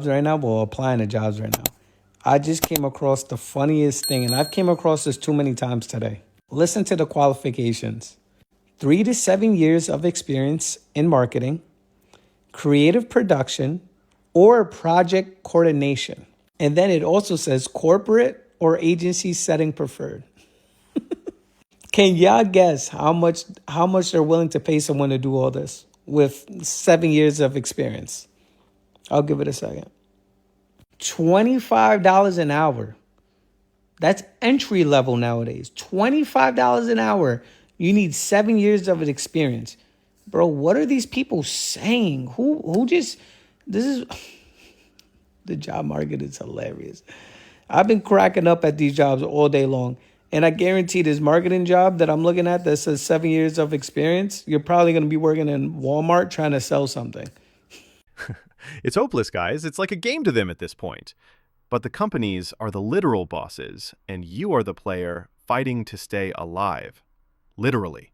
right now, well, applying to jobs right now. I just came across the funniest thing, and I've came across this too many times today. Listen to the qualifications. 3 to 7 years of experience in marketing, creative production, or project coordination. And then it also says corporate or agency setting preferred. Can y'all guess how much they're willing to pay someone to do all this with 7 years of experience? I'll give it a second. $25 an hour. That's entry level nowadays. $25 an hour. You need 7 years of experience. Bro, what are these people saying? This is, the job market is hilarious. I've been cracking up at these jobs all day long. And I guarantee this marketing job that I'm looking at that says 7 years of experience, you're probably going to be working in Walmart trying to sell something. It's hopeless, guys. It's like a game to them at this point. But the companies are the literal bosses, and you are the player fighting to stay alive. Literally.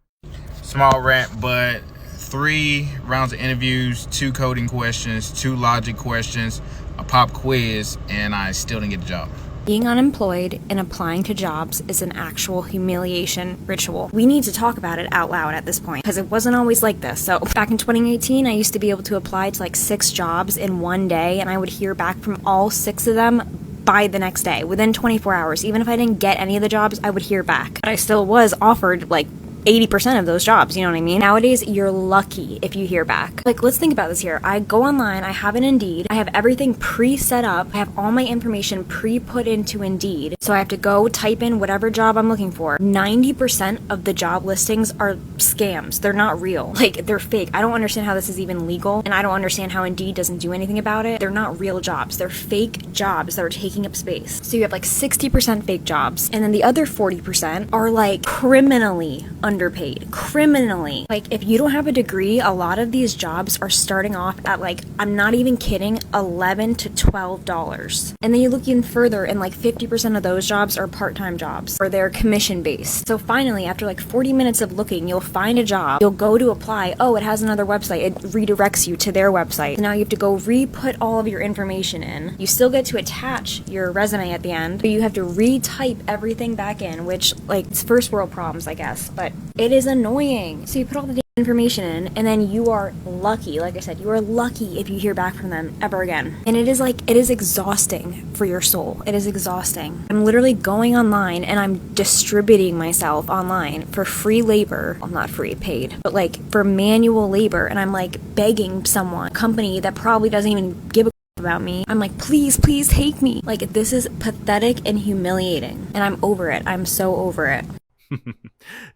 Small rant, but 3 rounds of interviews, 2 coding questions, 2 logic questions, a pop quiz, and I still didn't get the job. Being unemployed and applying to jobs is an actual humiliation ritual. We need to talk about it out loud at this point because it wasn't always like this. So back in 2018, I used to be able to apply to like 6 jobs in one day, and I would hear back from all 6 of them by the next day, within 24 hours. Even if I didn't get any of the jobs, I would hear back. But I still was offered like 80% of those jobs, you know what I mean? Nowadays, you're lucky if you hear back. Like, let's think about this here. I go online, I have an Indeed, I have everything pre-set up, I have all my information pre-put into Indeed, so I have to go type in whatever job I'm looking for. 90% of the job listings are scams. They're not real. Like, they're fake. I don't understand how this is even legal, and I don't understand how Indeed doesn't do anything about it. They're not real jobs. They're fake jobs that are taking up space. So you have like 60% fake jobs, and then the other 40% are like criminally underpaid. Criminally. Like, if you don't have a degree, a lot of these jobs are starting off at like, I'm not even kidding, $11 to $12. And then you look even further and like 50% of those jobs are part-time jobs or they're commission based. So finally, after like 40 minutes of looking, you'll find a job, you'll go to apply. Oh, it has another website. It redirects you to their website. So now you have to go re-put all of your information in. You still get to attach your resume at the end, but you have to retype everything back in, which like it's first world problems, I guess, but it is annoying. So you put all the information in, and then you are lucky, like I said, you are lucky if you hear back from them ever again. And it is exhausting for your soul. It is exhausting. I'm literally going online and I'm distributing myself online for free labor. Well, not free, paid, but like for manual labor. And I'm like begging someone, a company that probably doesn't even give a about me. I'm like, please take me. Like, this is pathetic and humiliating. And I'm over it. I'm so over it.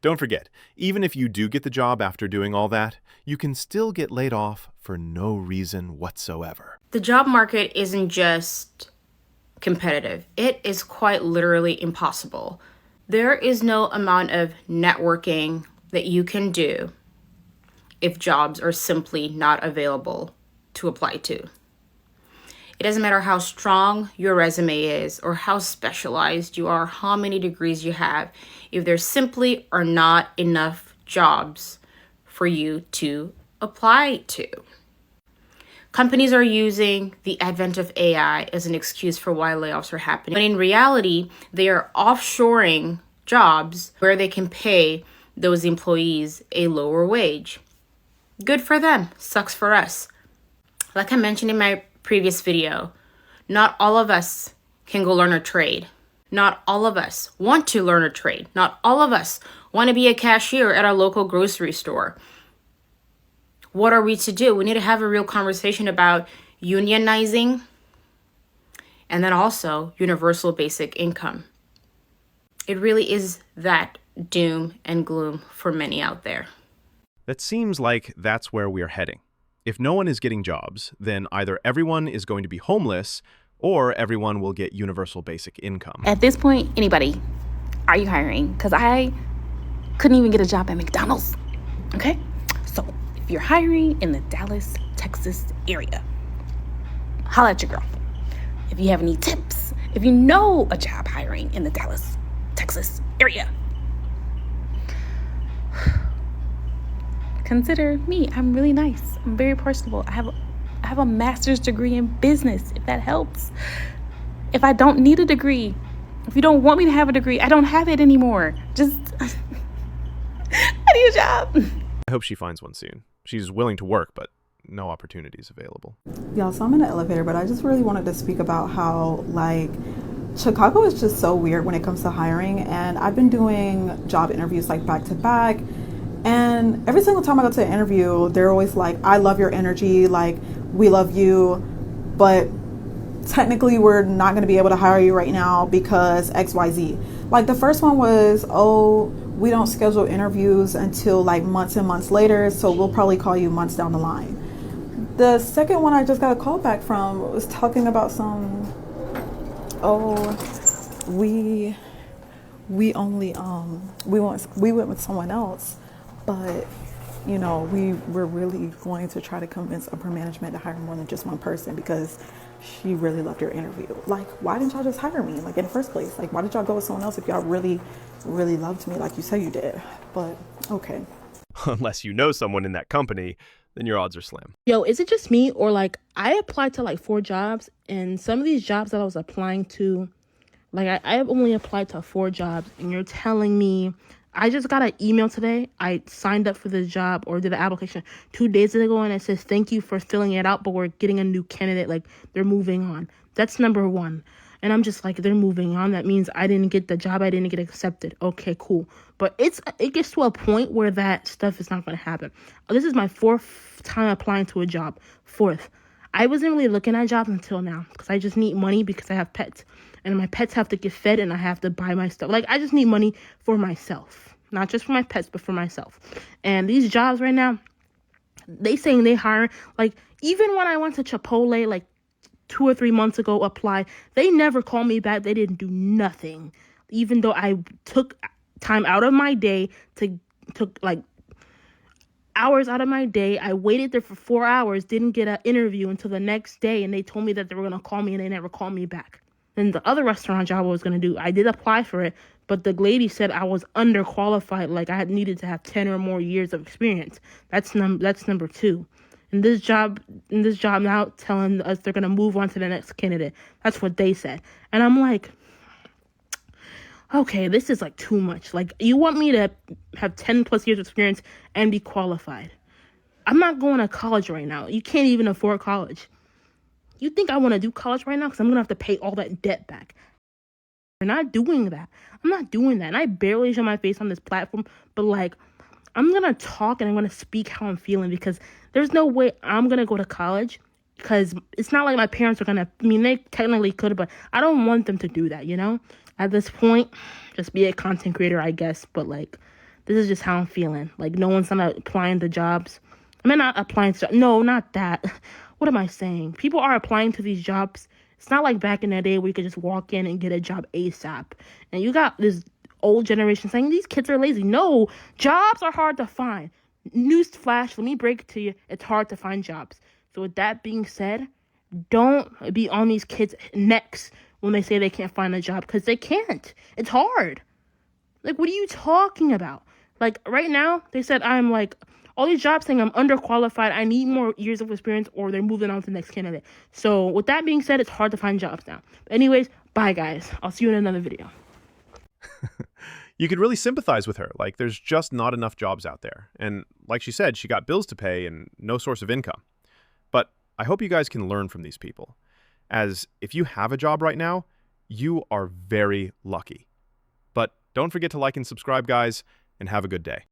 Don't forget, even if you do get the job after doing all that, you can still get laid off for no reason whatsoever. The job market isn't just competitive. It is quite literally impossible. There is no amount of networking that you can do if jobs are simply not available to apply to. It doesn't matter how strong your resume is or how specialized you are, how many degrees you have, if there simply are not enough jobs for you to apply to. Companies are using the advent of AI as an excuse for why layoffs are happening. But in reality, they are offshoring jobs where they can pay those employees a lower wage. Good for them, sucks for us. Like I mentioned in my previous video, not all of us can go learn a trade. Not all of us want to learn a trade. Not all of us want to be a cashier at our local grocery store. What are we to do? We need to have a real conversation about unionizing and then also universal basic income. It really is that doom and gloom for many out there. That seems like that's where we're heading. If no one is getting jobs, then either everyone is going to be homeless or everyone will get universal basic income. At this point, anybody, are you hiring? Because I couldn't even get a job at McDonald's, okay? So if you're hiring in the Dallas, Texas area, holla at your girl. If you have any tips, if you know a job hiring in the Dallas, Texas area, consider me. I'm really nice. I'm very personable. I I have a master's degree in business, if that helps. If I don't need a degree, if you don't want me to have a degree, I don't have it anymore. Just, I need a job. I hope she finds one soon. She's willing to work, but no opportunities available. Yeah, so I'm in an elevator, but I just really wanted to speak about how, like, Chicago is just so weird when it comes to hiring. And I've been doing job interviews like back to back. And every single time I go to an interview, they're always like, I love your energy, like, we love you, but technically we're not going to be able to hire you right now because XYZ. Like, the first one was, oh, we don't schedule interviews until like months and months later, so we'll probably call you months down the line. The second one I just got a call back from was talking about some, we went with someone else, but you know, we were really going to try to convince upper management to hire more than just one person because she really loved your interview. Like, why didn't y'all just hire me, like, in the first place? Like, why did y'all go with someone else if y'all really loved me like you said you did? But okay. Unless you know someone in that company, then your odds are slim. Yo, is it just me, or like I applied to like 4 jobs, and some of these jobs that I was applying to, like I have only applied to 4 jobs, and you're telling me I just got an email today. I signed up for the job or did the application 2 days ago, and it says thank you for filling it out, but we're getting a new candidate. Like, they're moving on. That's number 1. And I'm just like, they're moving on. That means I didn't get the job. I didn't get accepted. Okay, cool. But it gets to a point where that stuff is not going to happen. This is my 4th time applying to a job. 4th. I wasn't really looking at jobs until now because I just need money because I have pets. And my pets have to get fed and I have to buy my stuff. Like, I just need money for myself. Not just for my pets, but for myself. And these jobs right now, they saying they hire, like, even when I went to Chipotle, like, 2 or 3 months ago, apply, they never called me back. They didn't do nothing. Even though I took time out of my day took like hours out of my day. I waited there for 4 hours, didn't get an interview until the next day, and they told me that they were going to call me, and they never called me back. Then the other restaurant job I was going to do, I did apply for it, but the lady said I was underqualified, like I had needed to have 10 or more years of experience. That's number 2. In this job now telling us they're going to move on to the next candidate. That's what they said. And I'm like, okay, this is like too much. Like, you want me to have 10 plus years of experience and be qualified. I'm not going to college right now. You can't even afford college. You think I want to do college right now? Because I'm going to have to pay all that debt back. We're not doing that. I'm not doing that. And I barely show my face on this platform, but like, I'm going to talk and I'm going to speak how I'm feeling, because there's no way I'm going to go to college, because it's not like my parents are going to, I mean, they technically could, but I don't want them to do that, you know? At this point, just be a content creator, I guess. But like, this is just how I'm feeling. Like, no one's not applying to jobs. I mean, not applying to, no, not that. What am I saying? People are applying to these jobs. It's not like back in the day where you could just walk in and get a job ASAP. And you got this old generation saying these kids are lazy. No, jobs are hard to find. Newsflash, let me break it to you. It's hard to find jobs. So with that being said, don't be on these kids' necks when they say they can't find a job, because they can't. It's hard. Like, what are you talking about? Like, right now, they said I'm like, all these jobs saying I'm underqualified, I need more years of experience, or they're moving on to the next candidate. So with that being said, it's hard to find jobs now. But anyways, bye guys. I'll see you in another video. You could really sympathize with her. Like, there's just not enough jobs out there. And like she said, she got bills to pay and no source of income. But I hope you guys can learn from these people, as if you have a job right now, you are very lucky. But don't forget to like and subscribe, guys, and have a good day.